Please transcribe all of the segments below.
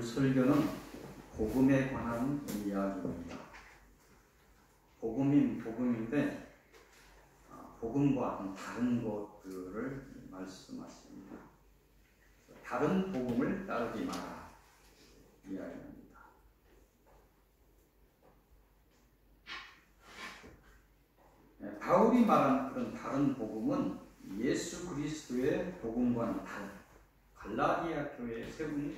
설교는 복음에 관한 이야기입니다. 복음인 복음인데 복음과 다른 것들을 말씀하십니다. 다른 복음을 따르지 마라 이야기입니다. 바울이 말한 그런 다른 복음은 예수 그리스도의 복음과는 다른 갈라디아 교회에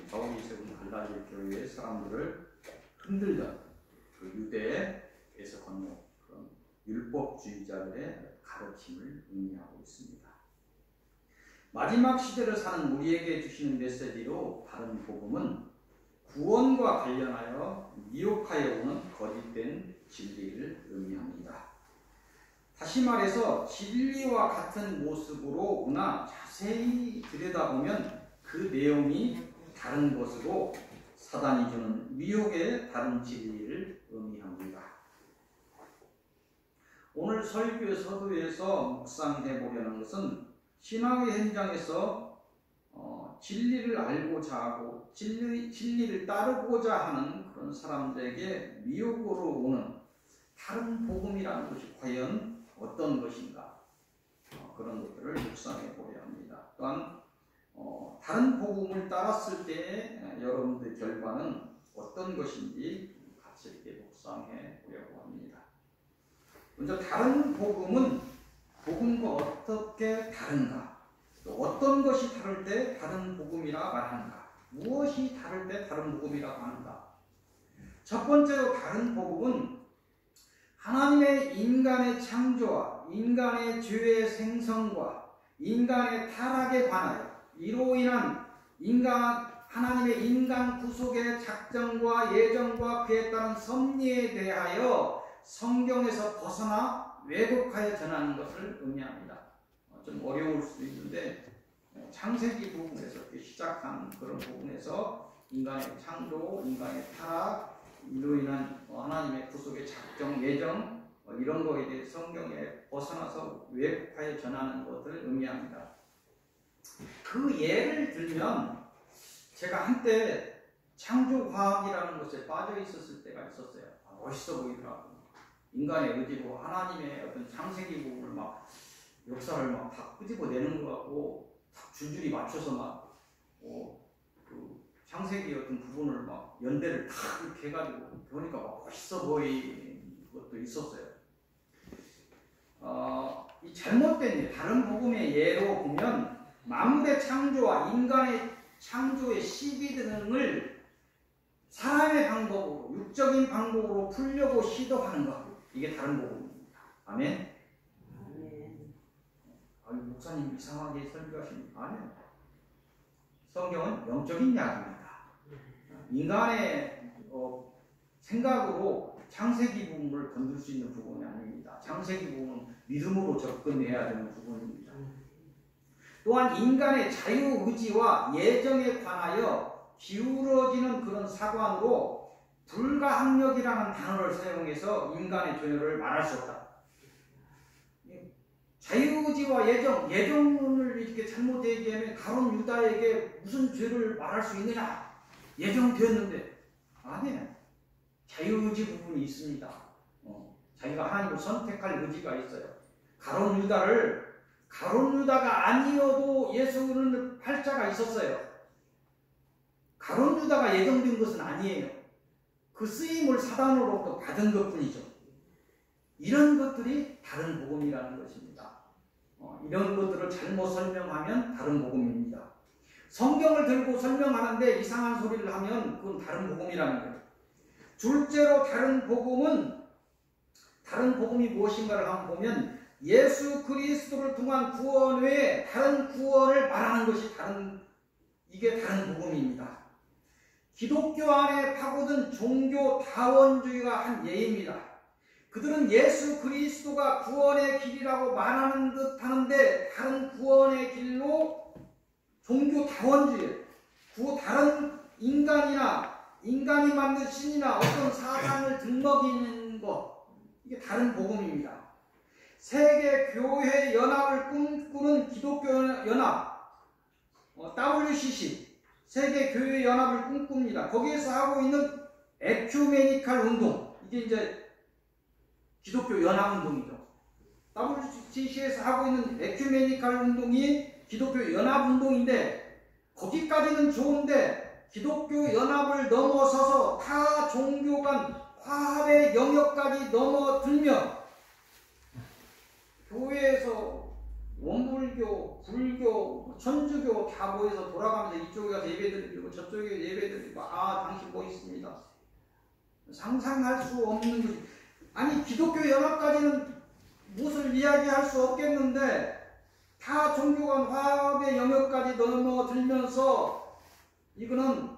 바울이 세운 갈라디아 교회의 사람들을 흔들던 그 유대에서 건너 그런 율법주의자들의 가르침을 의미하고 있습니다. 마지막 시대를 사는 우리에게 주시는 메시지로 다른 복음은 구원과 관련하여 미혹하여 오는 거짓된 진리를 의미합니다. 다시 말해서 진리와 같은 모습으로 오나 자세히 들여다보면 그 내용이 다른 것으로 사단이 주는 미혹의 다른 진리를 의미합니다. 오늘 설교의 서두에서 묵상해 보려는 것은 신앙의 현장에서 진리를 알고자 하고 진리를 따르고자 하는 그런 사람들에게 미혹으로 오는 다른 복음이라는 것이 과연 어떤 것인가, 그런 것들을 묵상해 보려 합니다. 또한 다른 복음을 따랐을 때 여러분들의 결과는 어떤 것인지 같이 이렇게 묵상해 보려고 합니다. 먼저 다른 복음은 복음과 어떻게 다른가, 또 어떤 것이 다를 때 다른 복음이라 말하는가, 무엇이 다를 때 다른 복음이라고 하는가. 첫 번째로 다른 복음은 하나님의 인간의 창조와 인간의 죄의 생성과 인간의 타락에 관하여 이로 인한 하나님의 인간 구속의 작정과 예정과 그에 따른 섭리에 대하여 성경에서 벗어나 왜곡하여 전하는 것을 의미합니다. 좀 어려울 수도 있는데 창세기 부분에서 시작한 그런 부분에서 인간의 창조, 인간의 타락, 이로 인한 하나님의 구속의 작정, 예정 이런 거에 대해 성경에 벗어나서 왜곡하여 전하는 것을 의미합니다. 그 예를 들면 제가 한때 창조과학이라는 것에 빠져 있었을 때가 있었어요. 멋있어 보이더라고요. 인간의 의지로 하나님의 어떤 창세기 부분을 막 역사를 막 다 끄집어내는 것 같고 딱 줄줄이 맞춰서 그 창세기 어떤 부분을 막 연대를 다 이렇게 해가지고 보니까 막 멋있어 보이는 것도 있었어요. 이 잘못된 예, 다른 복음의 예로 보면 만물의 창조와 인간의 창조의 시비 등을 사람의 방법으로, 육적인 방법으로 풀려고 시도하는 것, 이게 다른 복음입니다. 아멘. 목사님 이상하게 설교하십니까? 아니요. 성경은 영적인 이야기입니다. 인간의 생각으로 창세기 부분을 건들 수 있는 부분이 아닙니다. 창세기 부분은 믿음으로 접근해야 되는 부분입니다. 또한 인간의 자유의지와 예정에 관하여 기울어지는 그런 사관으로 불가항력이라는 단어를 사용해서 인간의 죄를 말할 수 없다. 자유의지와 예정을 이렇게 잘못 얘기하면 가룟 유다에게 무슨 죄를 말할 수 있느냐? 예정되었는데 아니에요. 자유의지 부분이 있습니다. 자기가 하나님을 선택할 의지가 있어요. 가룟 유다가 아니어도 예수는 팔자가 있었어요. 가룟 유다가 예정된 것은 아니에요. 그 쓰임을 사단으로부터 받은 것뿐이죠. 이런 것들이 다른 복음이라는 것입니다. 이런 것들을 잘못 설명하면 다른 복음입니다. 성경을 들고 설명하는데 이상한 소리를 하면 그건 다른 복음이라는 거예요. 둘째로 다른 복음이 무엇인가를 한번 보면 예수 그리스도를 통한 구원 외에 다른 구원을 말하는 것이 이게 다른 복음입니다. 기독교 안에 파고든 종교 다원주의가 한 예입니다. 그들은 예수 그리스도가 구원의 길이라고 말하는 듯 하는데 다른 구원의 길로 종교 다원주의, 다른 인간이 만든 신이나 어떤 사상을 등먹이는 것, 이게 다른 복음입니다. 세계 교회 연합을 꿈꾸는 기독교 연합, WCC, 세계 교회 연합을 꿈꿉니다. 거기에서 하고 있는 에큐메니칼 운동, 이게 이제 기독교 연합 운동이죠. WCC에서 하고 있는 에큐메니칼 운동이 기독교 연합 운동인데, 거기까지는 좋은데 기독교 연합을 넘어서서 타 종교 간 화합의 영역까지 넘어들면 교회에서 원불교, 불교, 천주교 다 모여서 돌아가면서 이쪽에 가서 예배드리고 저쪽에 예배드리고, 아 당신 멋있습니다. 상상할 수 없는 것이, 아니 기독교 연합까지는 무엇을 이야기할 수 없겠는데 다 종교 간 화합의 영역까지 넘어들면서 이거는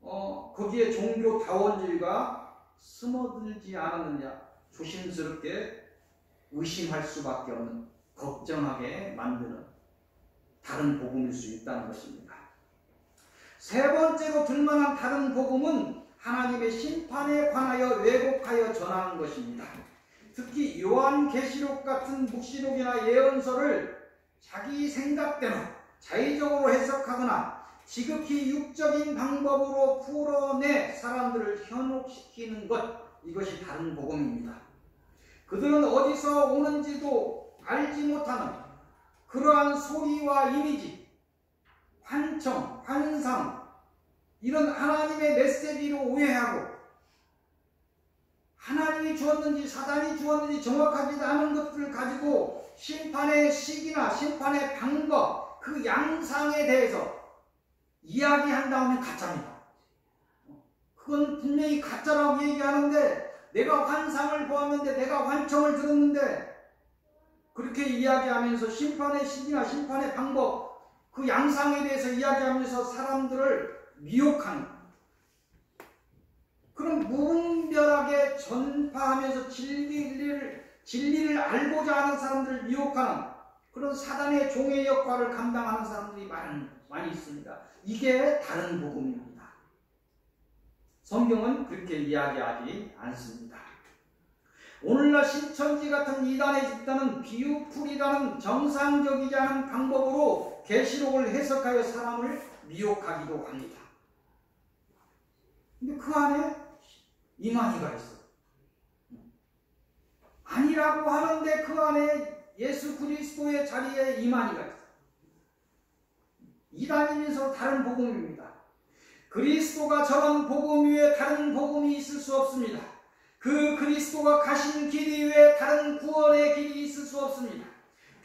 거기에 종교다원주의가 스며들지 않았느냐 조심스럽게 의심할 수밖에 없는, 걱정하게 만드는 다른 복음일 수 있다는 것입니다. 세 번째로 들만한 다른 복음은 하나님의 심판에 관하여 왜곡하여 전하는 것입니다. 특히 요한계시록 같은 묵시록이나 예언서를 자기 생각대로 자의적으로 해석하거나 지극히 육적인 방법으로 풀어내 사람들을 현혹시키는 것, 이것이 다른 복음입니다. 그들은 어디서 오는지도 알지 못하는 그러한 소리와 이미지, 환청, 환상, 이런 하나님의 메시지로 오해하고 하나님이 주었는지 사단이 주었는지 정확하지 않은 것들을 가지고 심판의 시기나 심판의 방법, 그 양상에 대해서 이야기한다면 가짜입니다. 그건 분명히 가짜라고 얘기하는데, 내가 환상을 보았는데, 내가 환청을 들었는데, 그렇게 이야기하면서 심판의 시기나 심판의 방법, 그 양상에 대해서 이야기하면서 사람들을 미혹하는, 그럼 무분별하게 전파하면서 진리를 알고자 하는 사람들을 미혹하는 그런 사단의 종의 역할을 감당하는 사람들이 많이 있습니다. 이게 다른 복음입니다. 성경은 그렇게 이야기하지 않습니다. 오늘날 신천지 같은 이단의 집단은 비유풀이라는 정상적이지 않은 방법으로 계시록을 해석하여 사람을 미혹하기도 합니다. 근데 그 안에 이만희가 있어. 아니라고 하는데 그 안에 예수 그리스도의 자리에 이만희가 있어. 이단이면서 다른 복음입니다. 그리스도가 전한 복음 위에 다른 복음이 있을 수 없습니다. 그 그리스도가 가신 길 위에 다른 구원의 길이 있을 수 없습니다.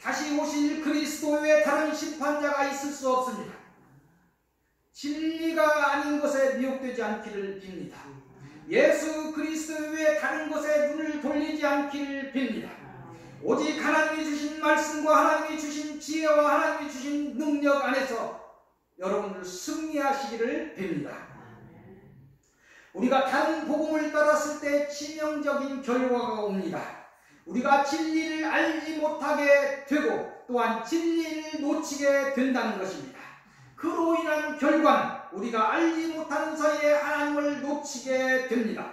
다시 오실 그리스도 위에 다른 심판자가 있을 수 없습니다. 진리가 아닌 것에 미혹되지 않기를 빕니다. 예수 그리스도 위에 다른 것에 눈을 돌리지 않기를 빕니다. 오직 하나님이 주신 말씀과 하나님이 주신 지혜와 하나님이 주신 능력 안에서 여러분들 승리하시기를 빕니다. 우리가 다른 복음을 따랐을 때 치명적인 결과가 옵니다. 우리가 진리를 알지 못하게 되고 또한 진리를 놓치게 된다는 것입니다. 그로 인한 결과는 우리가 알지 못하는 사이에 하나님을 놓치게 됩니다.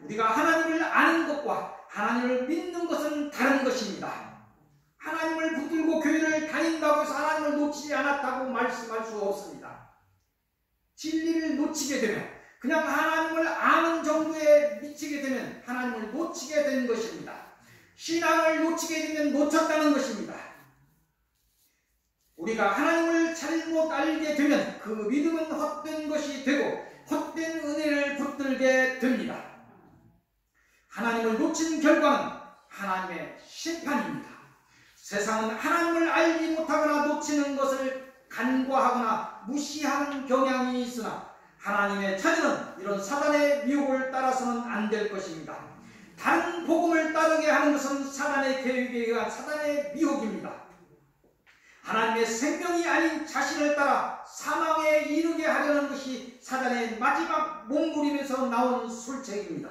우리가 하나님을 아는 것과 하나님을 믿는 것은 다른 것입니다. 하나님을 붙들고 교회를 다닌다고 해서 하나님을 놓치지 않았다고 말씀할 수 없습니다. 진리를 놓치게 되면, 그냥 하나님을 아는 정도에 미치게 되면 하나님을 놓치게 되는 것입니다. 신앙을 놓치게 되면 놓쳤다는 것입니다. 우리가 하나님을 잘못 알게 되면 그 믿음은 헛된 것이 되고 헛된 은혜를 붙들게 됩니다. 하나님을 놓친 결과는 하나님의 심판입니다. 세상은 하나님을 알지 못하거나 놓치는 것을 간과하거나 무시하는 경향이 있으나 하나님의 자녀는 이런 사단의 미혹을 따라서는 안 될 것입니다. 다른 복음을 따르게 하는 것은 사단의 계획에 의한 사단의 미혹입니다. 하나님의 생명이 아닌 자신을 따라 사망에 이르게 하려는 것이 사단의 마지막 몸부림에서 나온 술책입니다.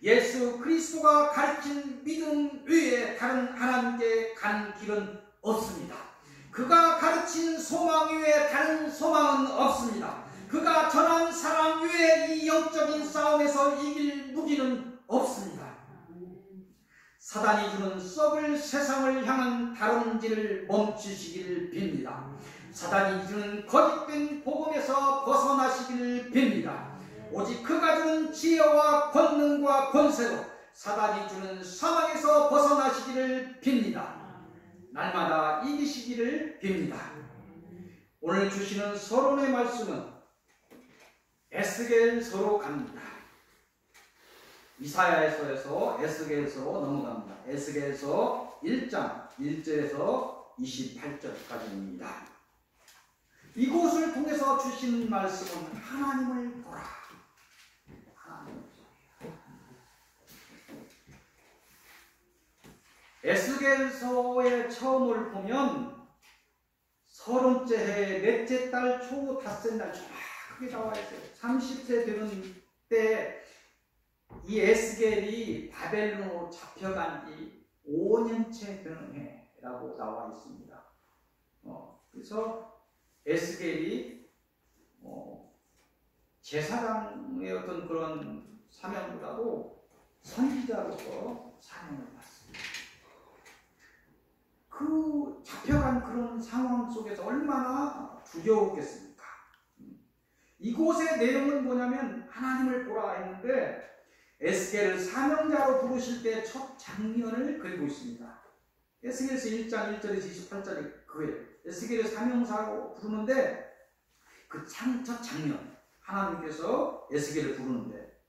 예수 그리스도가 가르친 믿음 외에 다른 하나님께 가는 길은 없습니다. 그가 가르친 소망 외에 다른 소망은 없습니다. 그가 전한 사랑 외에 이 영적인 싸움에서 이길 무기는 없습니다. 사단이 주는 썩을 세상을 향한 다름질을 멈추시기를 빕니다. 사단이 주는 거짓된 복음에서 벗어나시기를 빕니다. 오직 그가 주는 지혜와 권능과 권세로 사단이 주는 사망에서 벗어나시기를 빕니다. 날마다 이기시기를 빕니다. 오늘 주시는 서론의 말씀은 에스겔서로 갑니다. 이사야서에서 에스겔서로 넘어갑니다. 에스겔서 1장 1절에서 28절까지입니다. 이곳을 통해서 주신 말씀은 하나님을 보라. 하나님을 보라. 에스겔서의 처음을 보면 서른째 해 넷째 달 초 닷새 날 정확하게 나와 있어요. 30세 되는 때 이 에스겔이 바벨론으로 잡혀간 지 5년째 되는 해라고 나와 있습니다. 그래서 에스겔이 제사장의 어떤 그런 사명보다도 선지자로서 사명을 받습니다. 그 잡혀간 그런 상황 속에서 얼마나 두려웠겠습니까? 이곳의 내용은 뭐냐면 하나님을 보라 했는데 에스겔을 사명자로 부르실 때 첫 장면을 그리고 있습니다. 에스겔서 1장 1절에서 28절이 그거예요. 에스겔을 사명자로 부르는데 그 첫 장면 하나님께서 에스겔을 부르는데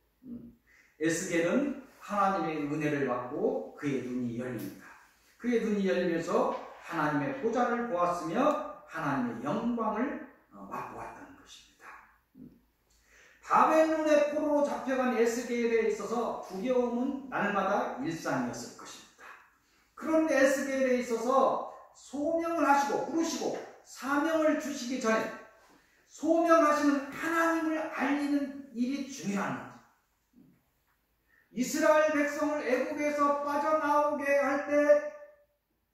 에스겔은 하나님의 은혜를 받고 그의 눈이 열립니다. 그의 눈이 열리면서 하나님의 보좌를 보았으며 하나님의 영광을 맛보았다는 것입니다. 바벨론의 포로로 잡혀간 에스겔에 있어서 두려움은 날마다 일상이었을 것입니다. 그런 에스겔에 있어서 소명을 하시고 부르시고 사명을 주시기 전에 소명하시는 하나님을 알리는 일이 중요한 거죠. 이스라엘 백성을 애국에서 빠져나오게 할 때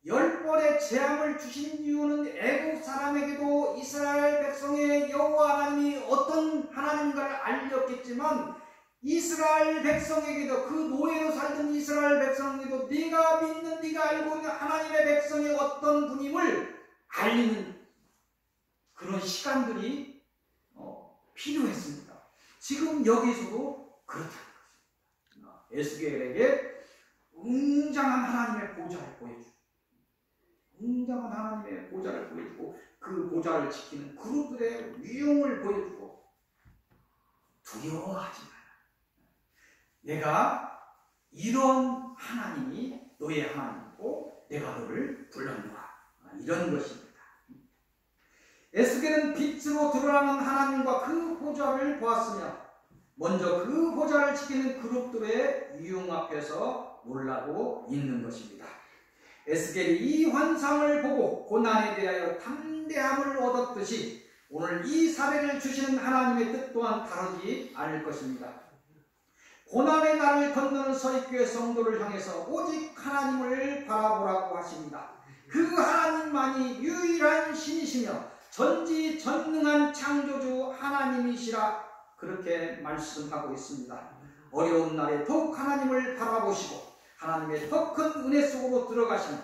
10벌의 재앙을 주신 이유는 애국 사람에게도 이스라엘 백성의 여호와 하나님이 어떤 하나님인가를 알렸겠지만 이스라엘 백성에게도 그 노예로 살던 이스라엘 백성에게도 네가 믿는 네가 알고 있는 하나님의 백성이 어떤 분임을 알리는 그런 시간들이 필요했습니다. 지금 여기서도 그렇다는 것입니다. 에스겔에게 웅장한 하나님의 보좌를 보여주고 웅장한 하나님의 보좌를 보여주고 그 보좌를 지키는 그룹들의 위용을 보여주고 두려워하지 마라. 내가 이런 하나님이 너의 하나님이고 내가 너를 불렀노라. 이런 것입니다. 에스겔은 빛으로 드러나는 하나님과 그 보좌를 보았으며 먼저 그 보좌를 지키는 그룹들의 위용 앞에서 놀라고 있는 것입니다. 에스겔이 이 환상을 보고 고난에 대하여 담대함을 얻었듯이 오늘 이 사례를 주시는 하나님의 뜻 또한 다르지 않을 것입니다. 고난의 날을 건너는 서익교회 성도를 향해서 오직 하나님을 바라보라고 하십니다. 그 하나님만이 유일한 신이시며 전지전능한 창조주 하나님이시라 그렇게 말씀하고 있습니다. 어려운 날에 더욱 하나님을 바라보시고 하나님의 더 큰 은혜 속으로 들어가시는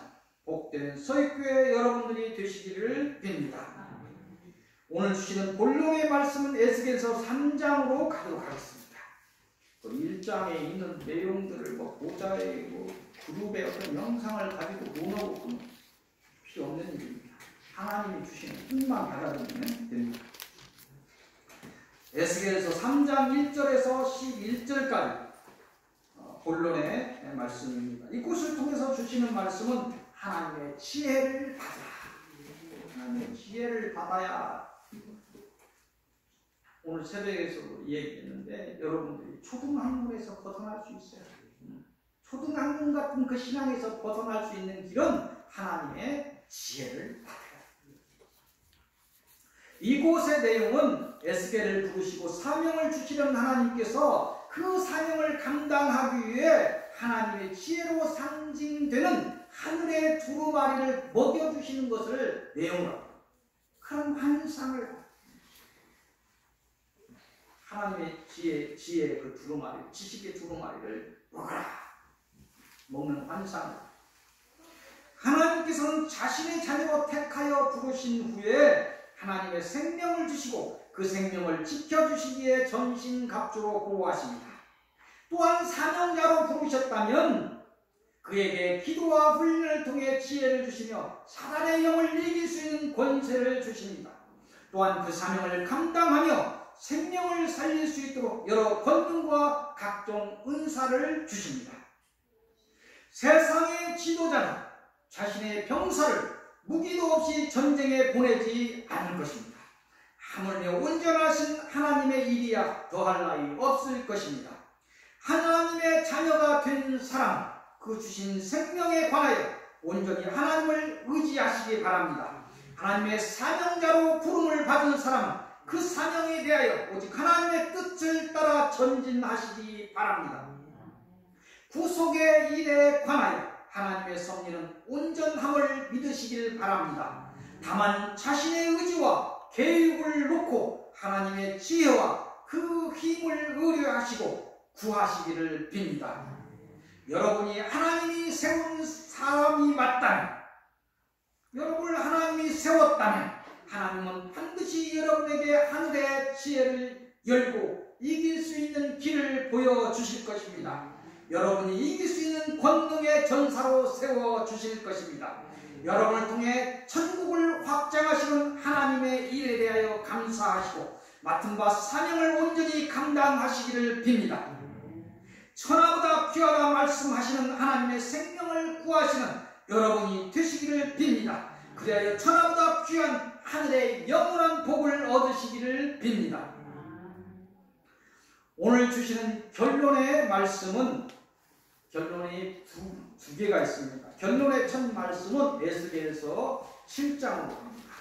복된 서익교회 여러분들이 되시기를 빕니다. 오늘 주시는 본론의 말씀은 에스겔서 3장으로 가도록 하겠습니다. 1장에 있는 내용들을 보좌의 그룹의 어떤 영상을 가지고 논하고 필요 없는 일입니다. 하나님이 주시는 힘만 받아들이면 됩니다. 에스겔서 3장 1절에서 11절까지 본론의 말씀입니다. 이곳을 통해서 주시는 말씀은 하나님의 지혜를 받아라. 하나님의 지혜를 받아야 오늘 새벽에서도 얘기했는데 여러분들이 초등학문에서 벗어날 수 있어요. 초등학문 같은 그 신앙에서 벗어날 수 있는 길은 하나님의 지혜를 받아야 합니다. 이곳의 내용은 에스겔을 부르시고 사명을 주시려는 하나님께서 그 사명을 감당하기 위해 하나님의 지혜로 상징되는 하늘의 두루마리를 먹여주시는 것을 내용으로 그런 환상을 하나님의 지혜의 그 두루마리, 지식의 두루마리를 먹어라. 먹는 환상. 하나님께서는 자신의 자녀로 택하여 부르신 후에 하나님의 생명을 주시고 그 생명을 지켜주시기에 전신갑주로 보호하십니다. 또한 사명자로 부르셨다면 그에게 기도와 훈련을 통해 지혜를 주시며 사단의 영을 이길 수 있는 권세를 주십니다. 또한 그 사명을 감당하며 생명을 살릴 수 있도록 여러 권능과 각종 은사를 주십니다. 세상의 지도자는 자신의 병사를 무기도 없이 전쟁에 보내지 않을 것입니다. 하물며 온전하신 하나님의 일이야 더할 나위 없을 것입니다. 하나님의 자녀가 된 사람, 그 주신 생명에 관하여 온전히 하나님을 의지하시기 바랍니다. 하나님의 사명자로 부름을 받은 사람은 그 사명에 대하여 오직 하나님의 뜻을 따라 전진하시기 바랍니다. 구속의 일에 관하여 하나님의 섭리는 온전함을 믿으시길 바랍니다. 다만 자신의 의지와 계획을 놓고 하나님의 지혜와 그 힘을 의뢰하시고 구하시기를 빕니다. 여러분이 하나님이 세운 사람이 맞다면, 여러분을 하나님이 세웠다면 하나님은 반드시 여러분에게 하늘의 지혜를 열고 이길 수 있는 길을 보여주실 것입니다. 여러분이 이길 수 있는 권능의 전사로 세워주실 것입니다. 여러분을 통해 천국을 확장하시는 하나님의 일에 대하여 감사하시고 맡은 바 사명을 온전히 감당하시기를 빕니다. 천하보다 귀하다 말씀하시는 하나님의 생명을 구하시는 여러분이 되시기를 빕니다. 그리하여 천하보다 귀한 하늘의 영원한 복을 얻으시기를 빕니다. 오늘 주시는 결론의 말씀은 결론이 두 개가 있습니다. 결론의 첫 말씀은 에스겔서 7장으로 갑니다.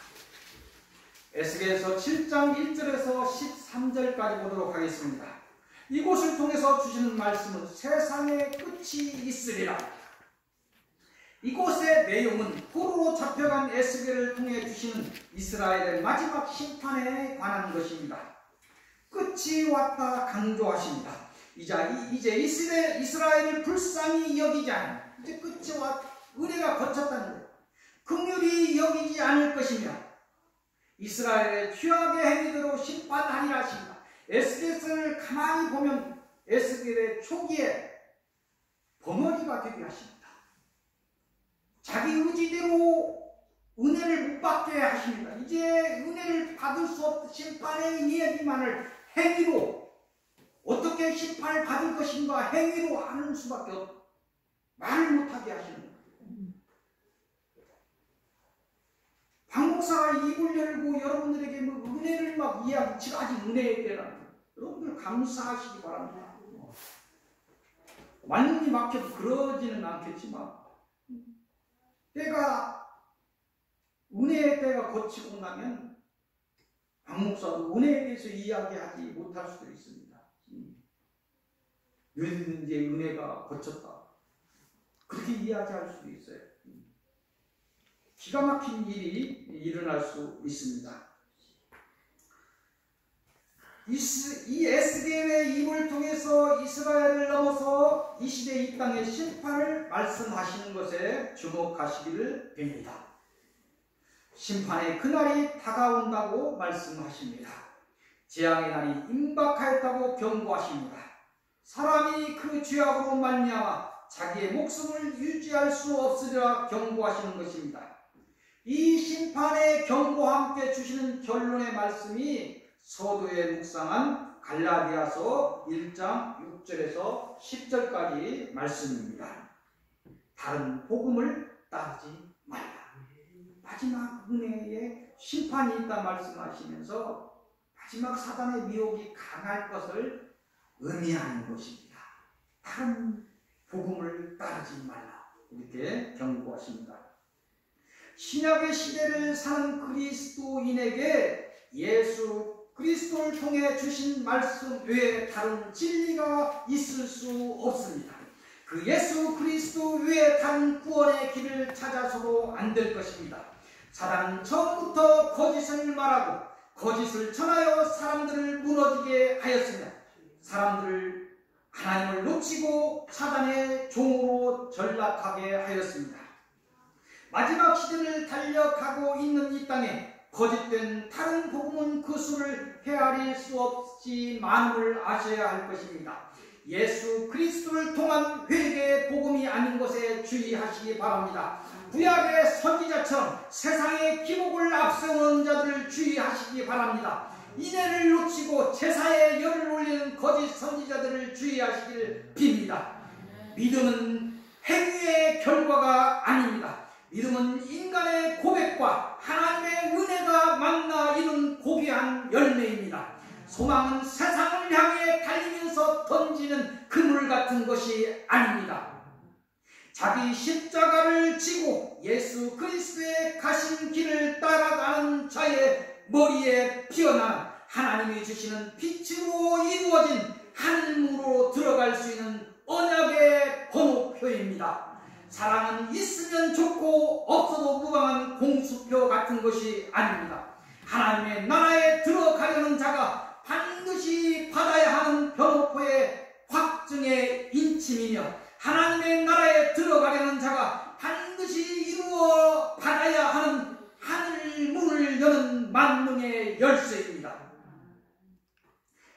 에스겔서 7장 1절에서 13절까지 보도록 하겠습니다. 이곳을 통해서 주시는 말씀은 세상의 끝이 있으리라. 이곳의 내용은 포로로 잡혀간 에스겔을 통해 주시는 이스라엘의 마지막 심판에 관한 것입니다. 끝이 왔다 강조하십니다. 이제 이스라엘을 불쌍히 여기지 않은, 이제 끝이 왔다, 은혜가 거쳤다는 거예요. 긍휼히 여기지 않을 것이며 이스라엘의 죄악의 행위대로 심판하리라 하십니다. 에스겔을 가만히 보면 에스겔의 초기에 벙어리가 되게 하십니다. 자기 의지대로 은혜를 못 받게 하십니다. 이제 은혜를 받을 수 없는 심판의 이야기만을 행위로, 어떻게 심판을 받을 것인가 행위로 하는 수밖에 없고 말을 못하게 하시는 거예요. 박 목사가 입을 열고 여러분들에게 은혜를 막 이야기, 지금 아직 은혜에 대한 여러분들 감사하시기 바랍니다. 완전히 막혀도 그러지는 않겠지만 은혜의 때가 거치고 나면 박 목사도 은혜에 대해서 이야기하지 못할 수도 있습니다. 이제 은혜가 거쳤다, 그렇게 이야기할 수도 있어요. 기가 막힌 일이 일어날 수 있습니다. 이 에스겔의 입을 통해서 이스라엘을 넘어서 이 시대 이 땅의 심판을 말씀하시는 것에 주목하시기를 빕니다. 심판의 그날이 다가온다고 말씀하십니다. 재앙의 날이 임박하였다고 경고하십니다. 사람이 그 죄악으로 말미암아 자기의 목숨을 유지할 수 없으리라 경고하시는 것입니다. 이 심판의 경고와 함께 주시는 결론의 말씀이 서두에 묵상한 갈라디아서 1장 6절에서 10절까지 말씀입니다. 다른 복음을 따르지 말라. 마지막 은혜에 심판이 있다 말씀하시면서 마지막 사단의 미혹이 강할 것을 의미하는 것입니다. 다른 복음을 따르지 말라, 이렇게 경고하십니다. 신약의 시대를 사는 그리스도인에게 예수 그리스도를 통해 주신 말씀 외에 다른 진리가 있을 수 없습니다. 그 예수 그리스도 외에 다른 구원의 길을 찾아서도 안 될 것입니다. 사단은 처음부터 거짓을 말하고 거짓을 전하여 사람들을 무너지게 하였으며 사람들을 하나님을 놓치고 사단의 종으로 전락하게 하였습니다. 마지막 시대를 달려가고 있는 이 땅에 거짓된 다른 복음은 그 수를 헤아릴 수 없이 많음을 아셔야 할 것입니다. 예수 그리스도를 통한 회개의 복음이 아닌 것에 주의하시기 바랍니다. 구약의 선지자처럼 세상의 기복을 앞세우는 자들을 주의하시기 바랍니다. 인애를 놓치고 제사에 열을 올리는 거짓 선지자들을 주의하시길 빕니다. 믿음은 행위의 결과가 아닙니다. 믿음은 인간의 고백과 하나님의 은혜가 만나 이룬 고귀한 열매입니다. 소망은 세상을 향해 달리면서 던지는 그물 같은 것이 아닙니다. 자기 십자가를 지고 예수 그리스도의 가신 길을 따라가는 자의 머리에 피어난 하나님이 주시는 빛으로 이루어진 하늘문으로 들어갈 수 있는 언약의 번호표입니다. 사랑은 있으면 좋고 없어도 무방한 공수표 같은 것이 아닙니다. 하나님의 나라에 들어가려는 자가 반드시 받아야 하는 번호표의 확증의 인침이며 하나님의 나라에 들어가려는 자가 반드시 이루어 받아야 하는 하늘 문을 여는 만능의 열쇠입니다.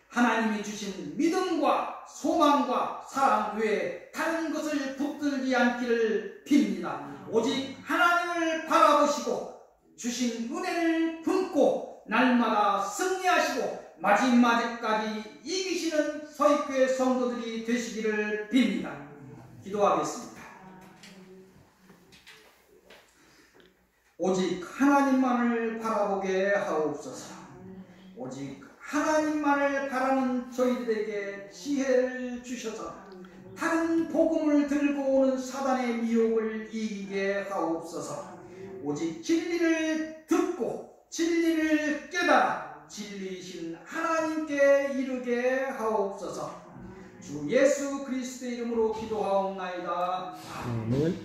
하나님이 주신 믿음과 소망과 사랑 외에 다른 것을 붙들지 않기를 빕니다. 오직 하나님을 바라보시고 주신 은혜를 품고 날마다 승리하시고 마지막까지 이기시는 서익교회 성도들이 되시기를 빕니다. 기도하겠습니다. 오직 하나님만을 바라보게 하옵소서. 오직 하나님만을 바라는 저희들에게 지혜를 주셔서 다른 복음을 들고 오는 사단의 미혹을 이기게 하옵소서. 오직 진리를 듣고 진리를 깨달아 진리이신 하나님께 이르게 하옵소서. 주 예수 그리스도의 이름으로 기도하옵나이다. 아멘.